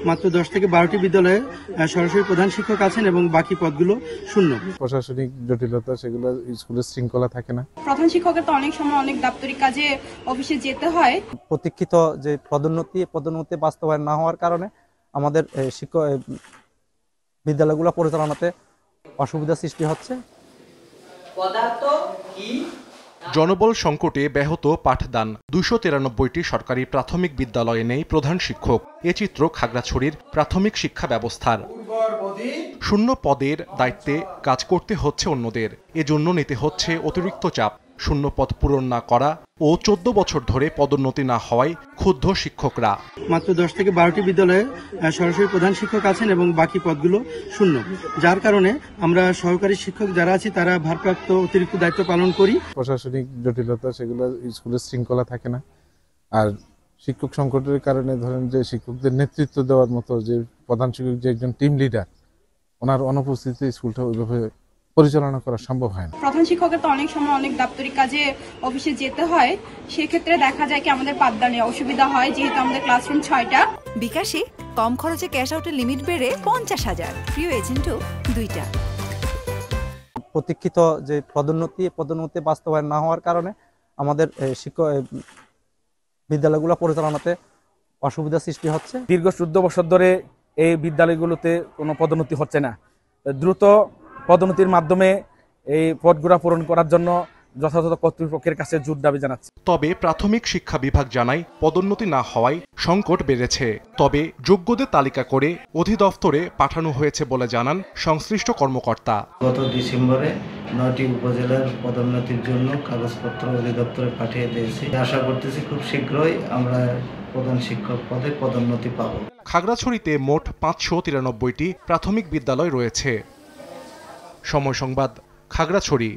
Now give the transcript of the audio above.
মাত্র 10 থেকে 12টি বিদ্যালয়ে সরাসরি প্রধান শিক্ষক আছেন এবং বাকি পদগুলো শূন্য। প্রশাসনিক জটিলতা, সেগুলো স্কুলের শৃঙ্খলা থাকে না। প্রধান শিক্ষকের তো অনেক সময় অনেক দাপ্তরিক কাজে অফিসে যেতে হয়। প্রতীক্ষিত যে পদোন্নতি বাস্তবায়ন না হওয়ার কারণে আমাদের শিক্ষক বিদ্যালয়গুলো পরিচালনাতে অসুবিধা সৃষ্টি হচ্ছে। জনবল সংকটে ব্যাহত পাঠদান। 293টি সরকারি প্রাথমিক বিদ্যালয়ে নেই প্রধান শিক্ষক। এ চিত্র খাগড়াছড়ির প্রাথমিক শিক্ষা ব্যবস্থার। শূন্য পদের দায়িত্বে কাজ করতে হচ্ছে অন্যদের। এজন্য নিতে হচ্ছে অতিরিক্ত চাপ। শূন্য পদ পূরণ না করা ও 14 বছর ধরে পদোন্নতি না হওয়ায় ক্ষুব্ধ শিক্ষকরা। মাত্র 10 থেকে 12টি বিদ্যালয়ে সরাসরি প্রধান শিক্ষক আছেন এবং বাকি পদগুলো শূন্য, যার কারণে আমরা সহকারী শিক্ষক যারা আছি তারা ভারপ্রাপ্ত অতিরিক্ত দায়িত্ব পালন করি। প্রশাসনিক জটিলতা, সেগুলো স্কুলের শৃঙ্খলা থাকে না। আর শিক্ষক সংকটের কারণে ধরেন যে শিক্ষকদের নেতৃত্ব দেওয়ার মতো যে প্রধান শিক্ষক, যে একজন টিম লিডার, ওনার অনুপস্থিতিতে স্কুলটা ওইভাবে পরিচালনা করা সম্ভব হয় না। প্রধান শিক্ষকের তো অনেক সময় অনেক দাপ্তরিক কাজে অফিসে যেতে হয়। সেক্ষেত্রে দেখা যায় কি আমাদের পাঠদানে অসুবিধা হয়, যেহেতু আমাদের ক্লাসরুম 6টা। বিকাশে কম খরচে ক্যাশ আউটের লিমিট বেড়ে 50,000, প্রিয় এজেন্টও 2টা। প্রতীক্ষিত যে পদোন্নতি বাস্তবায়ন না হওয়ার কারণে আমাদের শিক্ষক বিদ্যালয়গুলো পরিচালনাতে অসুবিধা সৃষ্টি হচ্ছে। দীর্ঘ 14 বছর ধরে এই বিদ্যালয়গুলোতে কোনো পদোন্নতি হচ্ছে না। দ্রুত পদোন্নতির মাধ্যমে এই পদগুলো পূরণ করার জন্য যথাযথ কর্তৃপক্ষের কাছে জোর দাবি জানাচ্ছে। তবে প্রাথমিক শিক্ষা বিভাগ জানায় পদোন্নতি না হওয়ায় সংকট বেড়েছে। তবে যোগ্যদের তালিকা করে অধিদপ্তরে পাঠানো হয়েছে বলে জানান সংশ্লিষ্ট কর্মকর্তা। গত ডিসেম্বরে 9টি উপজেলার পদোন্নতির জন্য কাগজপত্র অধিদপ্তরে পাঠিয়ে দিয়েছি। আশা করতেছি খুব শীঘ্রই আমরা প্রধান শিক্ষক পদে পদোন্নতি পাব। খাগড়াছড়িতে মোট 593টি প্রাথমিক বিদ্যালয় রয়েছে। সময় সংবাদ, খাগড়াছড়ি।